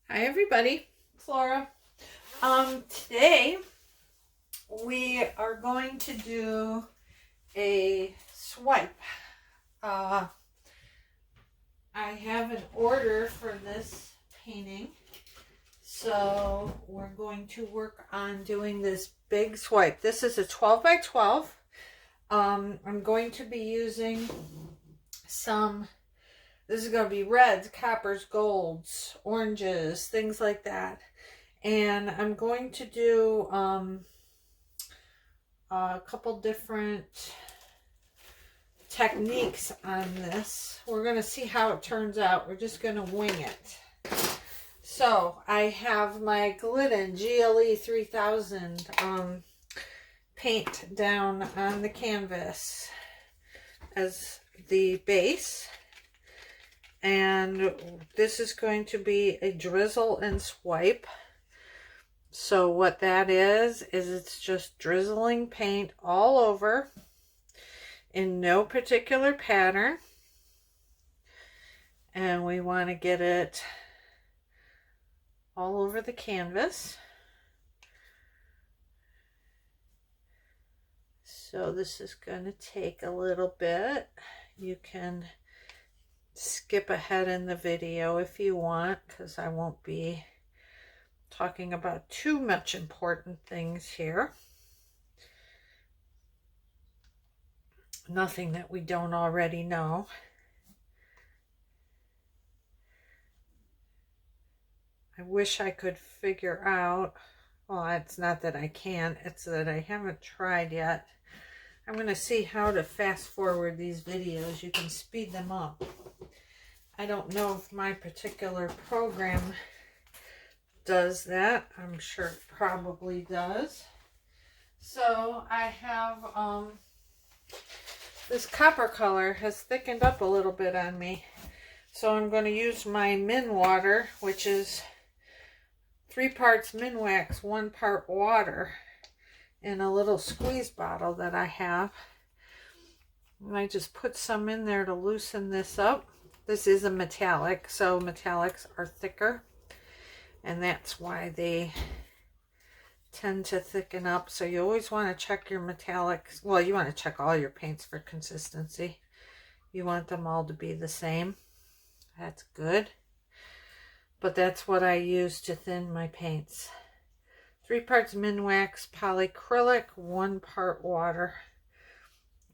Hi everybody, it's Laura. Today we are going to do a swipe. I have an order for this painting, so we're going to work on doing this big swipe. This is a 12 by 12. I'm going to be using this is going to be reds, coppers, golds, oranges, things like that. And I'm going to do a couple different techniques on this. We're going to see how it turns out. We're just going to wing it. So I have my Glidden GLE3000 paint down on the canvas as the base. And this is going to be a drizzle and swipe. So what that is it's just drizzling paint all over in no particular pattern. And we want to get it all over the canvas. So this is going to take a little bit. You can skip ahead in the video if you want, because I won't be talking about too much important things here. Nothing that we don't already know. I wish I could figure out, well, it's not that I can't, it's that I haven't tried yet. I'm going to see how to fast forward these videos. You can speed them up. I don't know if my particular program does that. I'm sure it probably does. So I have this copper color has thickened up a little bit on me. So I'm going to use my min water, which is 3 parts min wax, 1 part water, in a little squeeze bottle that I have. And I just put some in there to loosen this up. This is a metallic, so metallics are thicker, and that's why they tend to thicken up. So you always want to check your metallics. Well, you want to check all your paints for consistency. You want them all to be the same. That's good. But that's what I use to thin my paints. 3 parts min wax polyacrylic, 1 part water.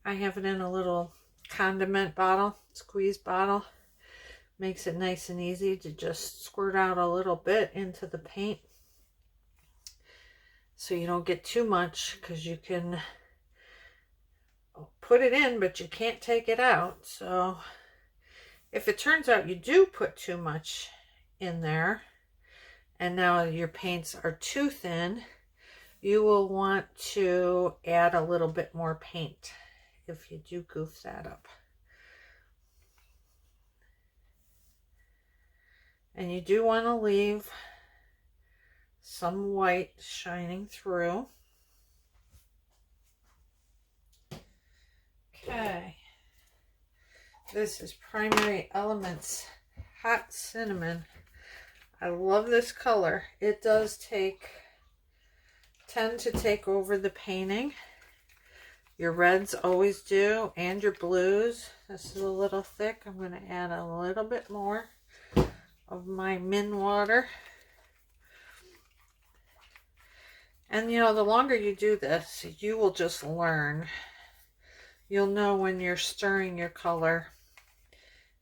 I have it in a little condiment bottle, squeeze bottle. Makes it nice and easy to just squirt out a little bit into the paint, so you don't get too much, because you can put it in but you can't take it out. So if it turns out you do put too much in there and now your paints are too thin, you will want to add a little bit more paint if you do goof that up. And you do want to leave some white shining through. Okay. This is Primary Elements Hot Cinnamon. I love this color. It does tend to take over the painting. Your reds always do, and your blues. This is a little thick. I'm going to add a little bit more of my min water. And you know, the longer you do this, you will just learn. You'll know when you're stirring your color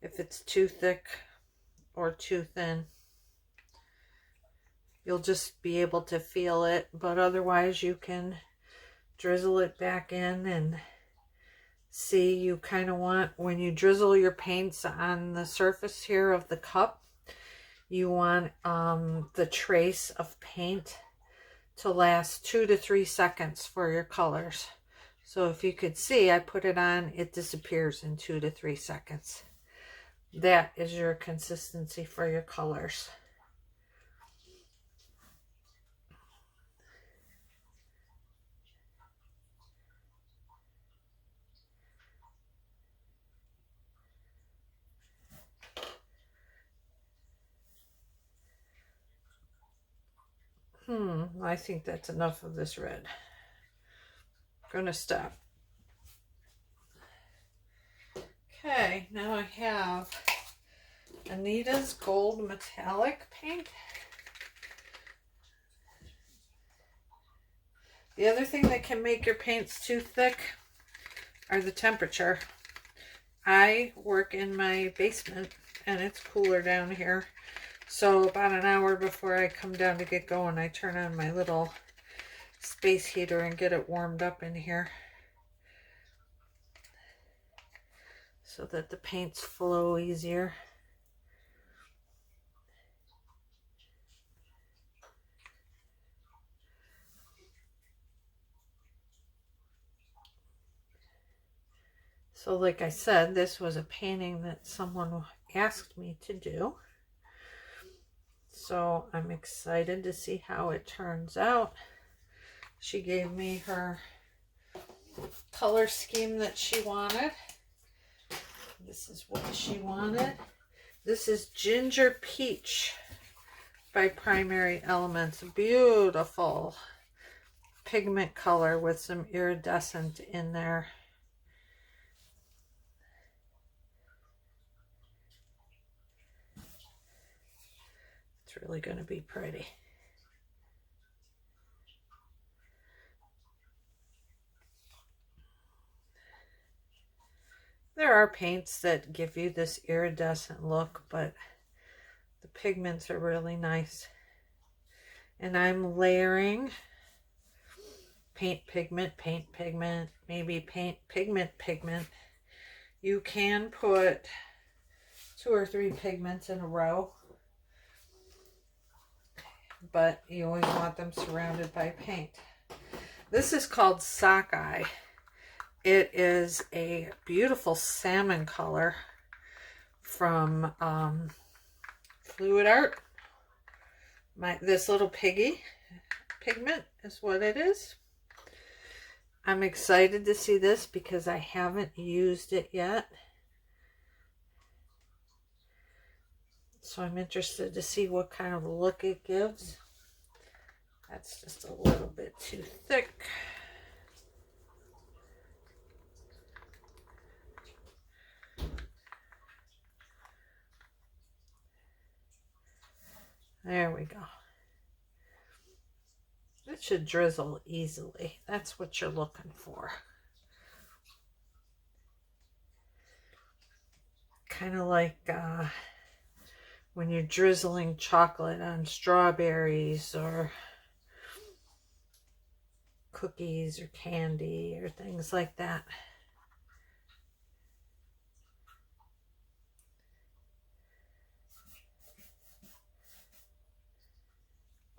if it's too thick or too thin. You'll just be able to feel it, but otherwise you can drizzle it back in and see. You kind of want, when you drizzle your paints on the surface here of the cup, you want the trace of paint to last 2 to 3 seconds for your colors. So if you could see, I put it on, it disappears in 2 to 3 seconds. That is your consistency for your colors. I think that's enough of this red. I'm gonna stop. Okay, now I have Anitas Gold Metallic Paint. The other thing that can make your paints too thick are the temperature. I work in my basement and it's cooler down here. So about an hour before I come down to get going, I turn on my little space heater and get it warmed up in here so that the paints flow easier. So like I said, this was a painting that someone asked me to do. So I'm excited to see how it turns out. She gave me her color scheme that she wanted. This is what she wanted. This is Ginger Peach by Primary Elements. Beautiful pigment color with some iridescent in there. It's really going to be pretty. There are paints that give you this iridescent look, but the pigments are really nice. And I'm layering paint, pigment, maybe paint, pigment. You can put 2 or 3 pigments in a row, but you always want them surrounded by paint. This is called Sockeye. It is a beautiful salmon color from Fluid Art. This Little Piggy pigment is what it is. I'm excited to see this because I haven't used it yet. So I'm interested to see what kind of look it gives. That's just a little bit too thick. There we go. It should drizzle easily. That's what you're looking for. Kind of like when you're drizzling chocolate on strawberries or cookies or candy or things like that.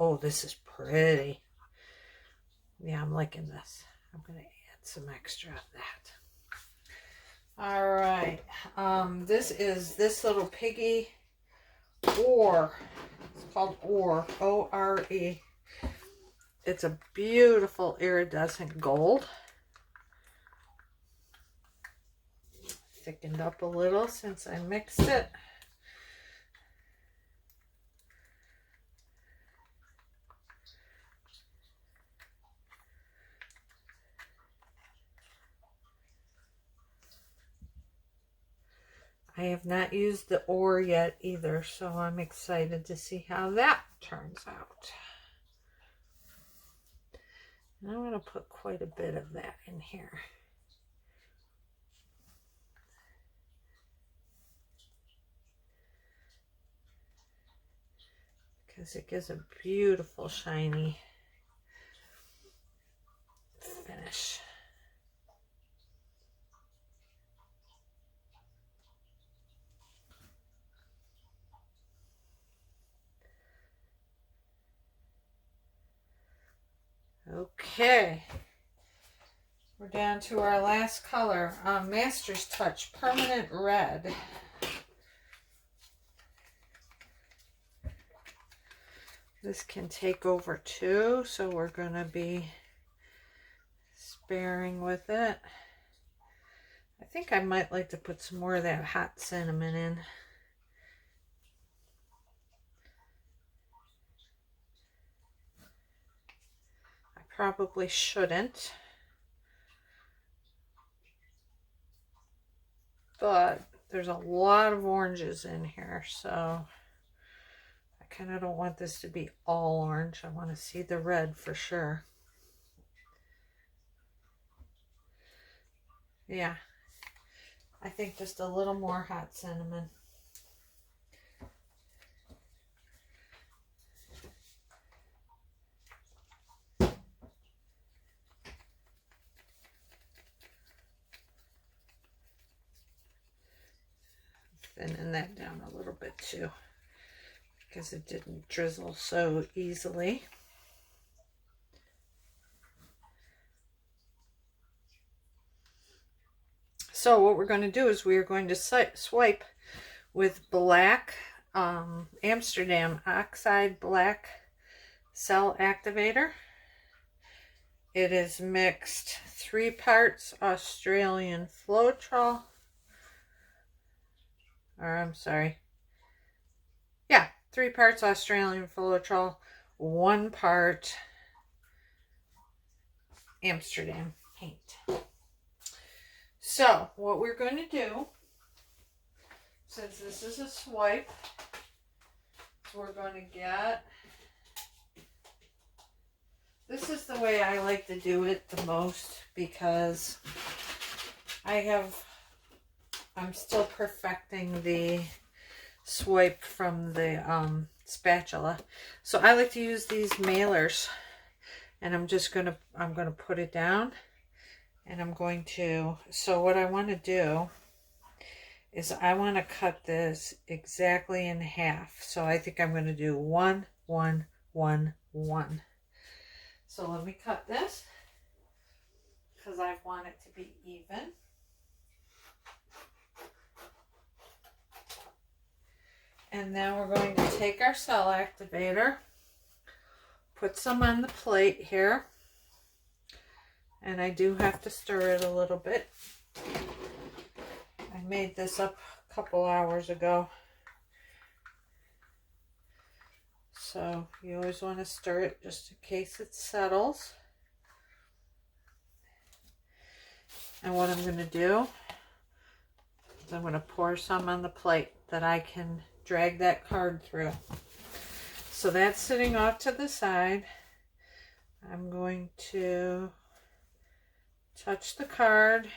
Oh, this is pretty. Yeah, I'm liking this. I'm going to add some extra of that. All right. This is This Little Piggy Ore. It's called Ore. O-R-E. It's a beautiful iridescent gold. Thickened up a little since I mixed it. I have not used the ore yet either, so I'm excited to see how that turns out. And I'm going to put quite a bit of that in here. Because it gives a beautiful shiny finish. Okay, we're down to our last color, Master's Touch Permanent Red. This can take over too, so we're going to be sparing with it. I think I might like to put some more of that hot cinnamon in. probably shouldn't. But there's a lot of oranges in here, so I kind of don't want this to be all orange. I want to see the red for sure. Yeah, I think just a little more hot cinnamon. Thinning that down a little bit too, because it didn't drizzle so easily. So what we're going to do is we are going to swipe with black Amsterdam Oxide Black Cell Activator. It is mixed 3 parts Australian Floetrol, or I'm sorry, yeah, 3 parts Australian Floetrol, 1 part Amsterdam paint. So what we're going to do, since this is a swipe, so we're going to get, this is the way I like to do it the most, because I'm still perfecting the swipe from the spatula. So I like to use these mailers, and I'm gonna put it down, and I'm going to, so what I want to do is I want to cut this exactly in half. So I think I'm going to do 1, 1, 1, 1. So let me cut this, because I want it to be even. And then we're going to take our cell activator, put some on the plate here, and I do have to stir it a little bit. I made this up a couple hours ago, so you always want to stir it just in case it settles. And what I'm going to do is I'm going to pour some on the plate that I can drag that card through. So that's sitting off to the side. I'm going to touch the card,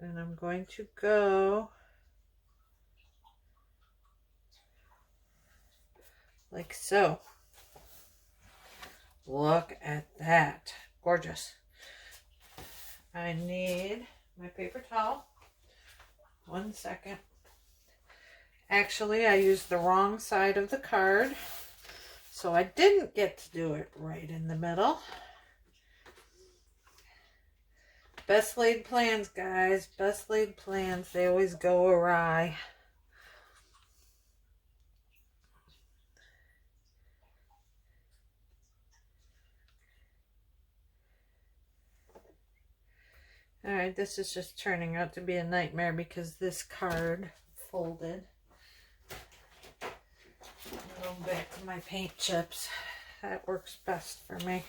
and I'm going to go like so. Look at that. Gorgeous. I need my paper towel. 1 second. Actually, I used the wrong side of the card, so I didn't get to do it right in the middle. Best laid plans, guys. Best laid plans. They always go awry. Alright, this is just turning out to be a nightmare because this card folded. Going back to my paint chips. That works best for me.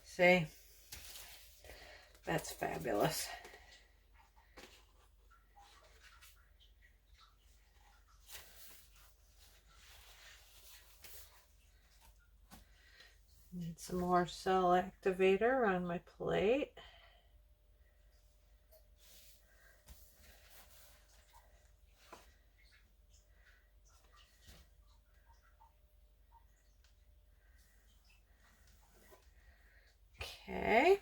See? That's fabulous. Need some more cell activator on my plate. Okay.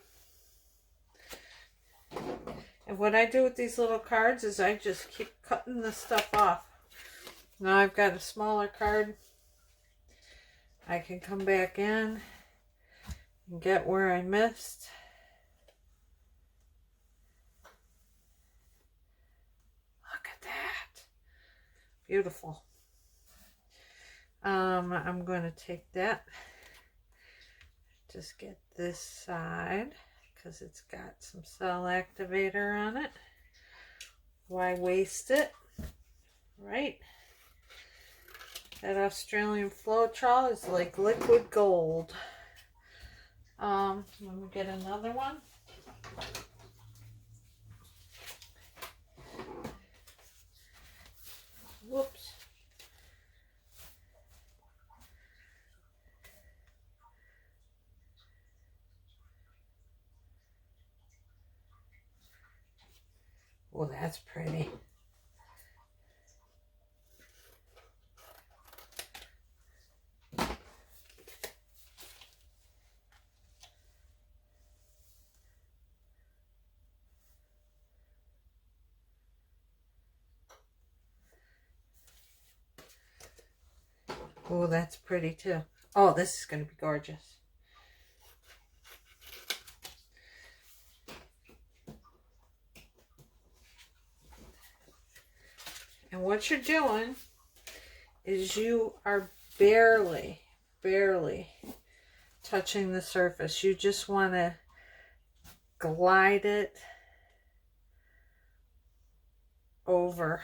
And what I do with these little cards is I just keep cutting the stuff off. Now I've got a smaller card. I can come back in and get where I missed. Look at that. Beautiful. I'm going to take that. Just get this side because it's got some cell activator on it. Why waste it? Right? That Australian Floetrol is like liquid gold. Let me get another one. Whoops. Oh, that's pretty. Oh, that's pretty too. Oh, this is going to be gorgeous. And what you're doing is you are barely touching the surface. You just want to glide it over,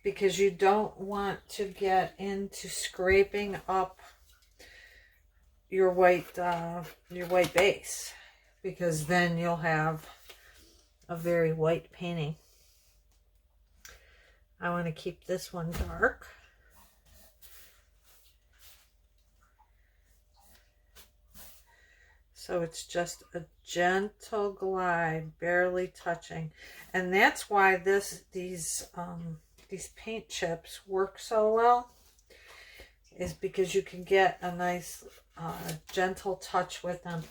because you don't want to get into scraping up your white base, because then you'll have a very white painting. I want to keep this one dark. So it's just a gentle glide, barely touching. And that's why these paint chips work so well, is because you can get a nice gentle touch with them.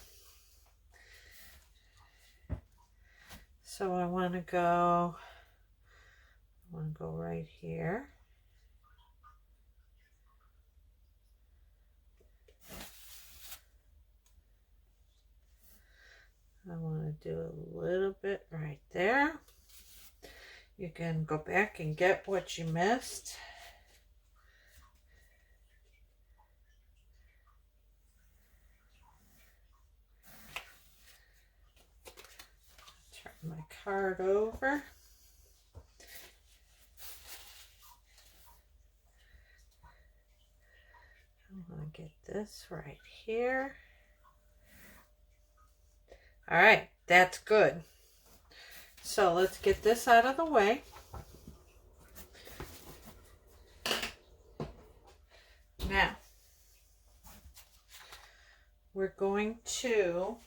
So I want to go right here. I want to do a little bit right there. You can go back and get what you missed. Turn my card over. I want to get this right here. All right, that's good. So let's get this out of the way. Now, we're going to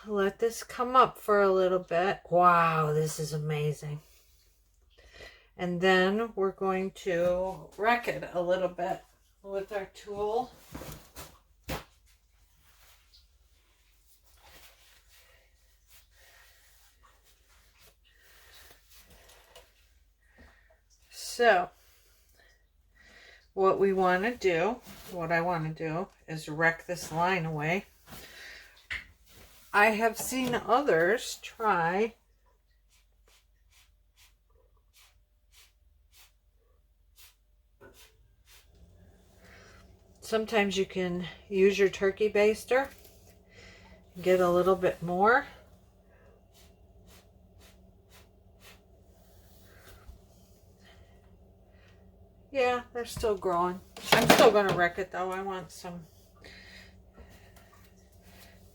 let this come up for a little bit. Wow, this is amazing. And then we're going to wreck it a little bit with our tool. So what I want to do is wreck this line away. I have seen others try sometimes you can use your turkey baster, get a little bit more. Yeah, they're still growing. I'm still going to wreck it though. I want some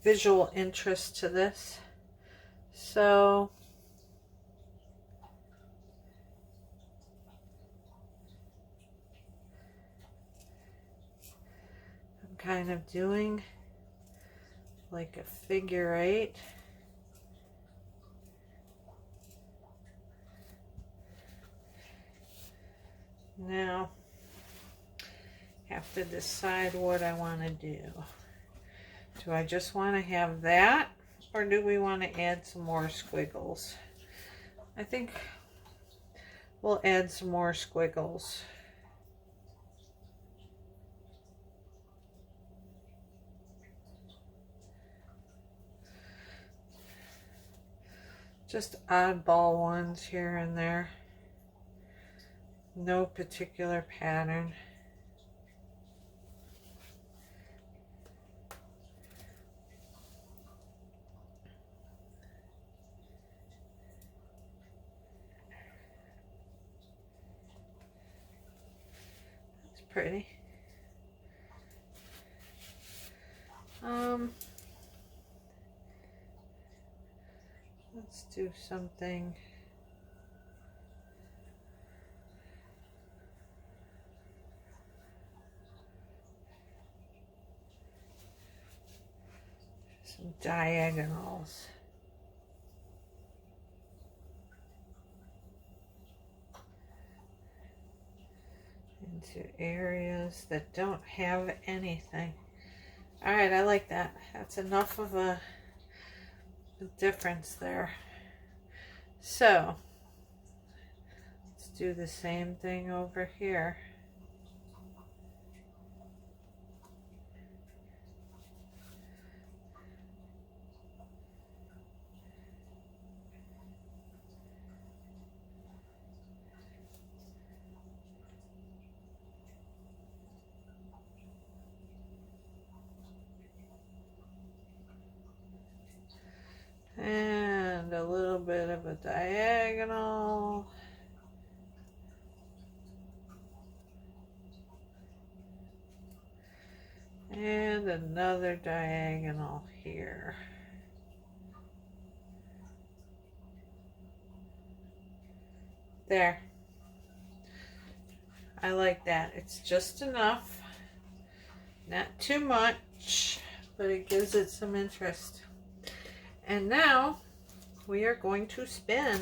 visual interest to this. So I'm kind of doing like a figure 8. Now, have to decide what I want to do. Do I just want to have that, or do we want to add some more squiggles? I think we'll add some more squiggles. Just oddball ones here and there. No particular pattern. pretty. Let's do something. Some diagonals. Into areas that don't have anything. All right, I like that. That's enough of a difference there. So let's do the same thing over here. And a little bit of a diagonal. And another diagonal here. There. I like that. It's just enough. Not too much, but it gives it some interest. And now we are going to spin.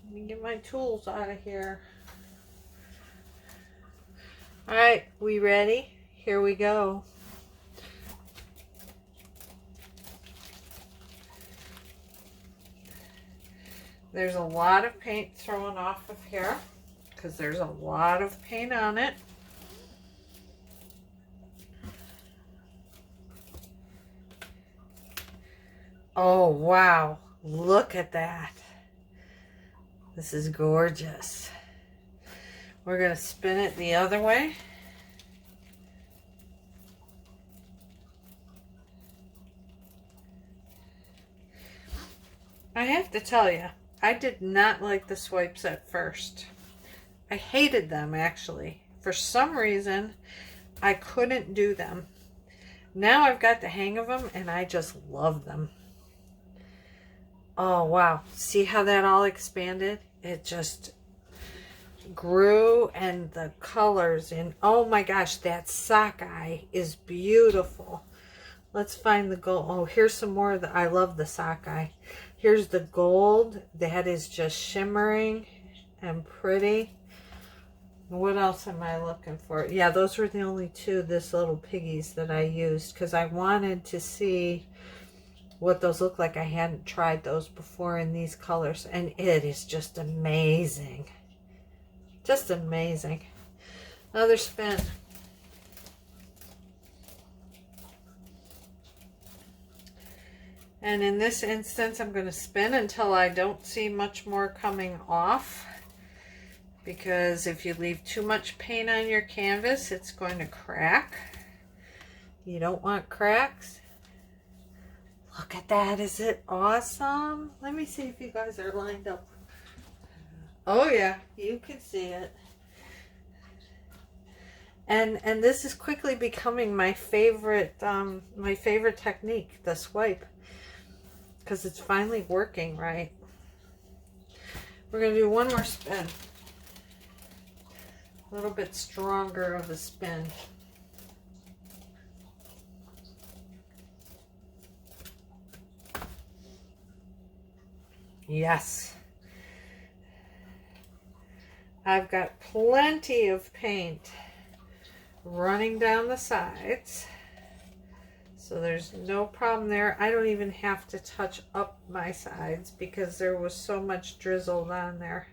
Let me get my tools out of here. All right, we ready? Here we go. There's a lot of paint thrown off of here because there's a lot of paint on it. Oh, wow. Look at that. This is gorgeous. We're going to spin it the other way. I have to tell you, I did not like the swipes at first. I hated them, actually. For some reason, I couldn't do them. Now I've got the hang of them, and I just love them. Oh, wow. See how that all expanded? It just grew, and the colors, and oh my gosh, that Sockeye is beautiful. Let's find the gold. Oh, here's some more of the, I love the Sockeye. Here's the gold. That is just shimmering and pretty. What else am I looking for? Yeah, those were the only two This Little Piggies that I used because I wanted to see what those look like. I hadn't tried those before in these colors, and it is just amazing. Just amazing. Another spin. And in this instance, I'm going to spin until I don't see much more coming off. Because if you leave too much paint on your canvas, it's going to crack. You don't want cracks. Look at that. Is it awesome? Let me see if you guys are lined up. Oh yeah, you can see it. And this is quickly becoming my favorite technique, the swipe, because it's finally working right. We're going to do one more spin. A little bit stronger of a spin. Yes. I've got plenty of paint running down the sides, so there's no problem there. I don't even have to touch up my sides because there was so much drizzled on there.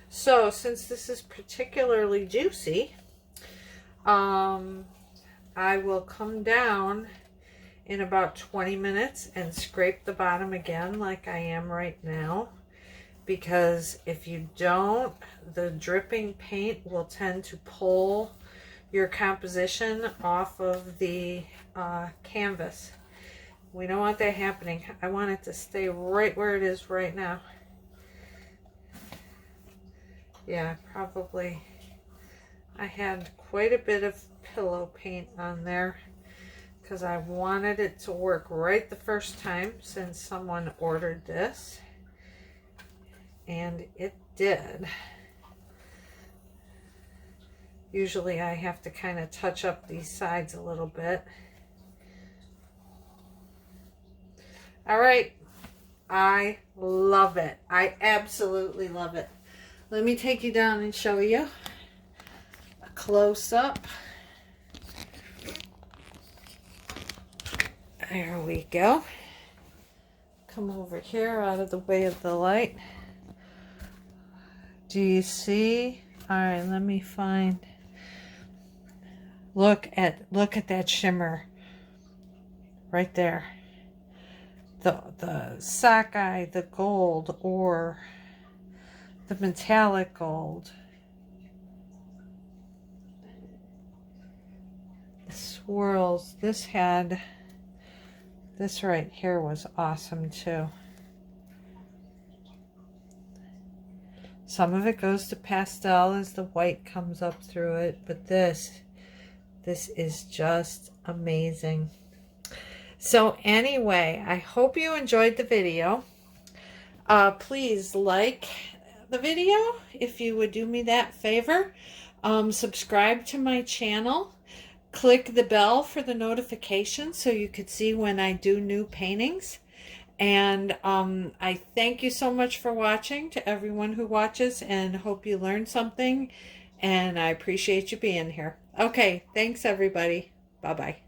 So since this is particularly juicy, I will come down in about 20 minutes and scrape the bottom again like I am right now, because if you don't, the dripping paint will tend to pull your composition off of the canvas. We don't want that happening. I want it to stay right where it is right now. Yeah, probably I had quite a bit of pillow paint on there because I wanted it to work right the first time since someone ordered this, and it did. Usually I have to kind of touch up these sides a little bit. All right, I love it. I absolutely love it. Let me take you down and show you a close-up. There we go. Come over here out of the way of the light. Do you see? All right, let me find. Look at that shimmer right there. The sockeye, the gold, or the metallic gold. The swirls. This right here was awesome too. Some of it goes to pastel as the white comes up through it, but this is just amazing. So anyway, I hope you enjoyed the video. Please like the video if you would do me that favor. Subscribe to my channel. Click the bell for the notifications so you could see when I do new paintings. And I thank you so much for watching, to everyone who watches, and hope you learned something. And I appreciate you being here. Okay, thanks everybody. Bye-bye.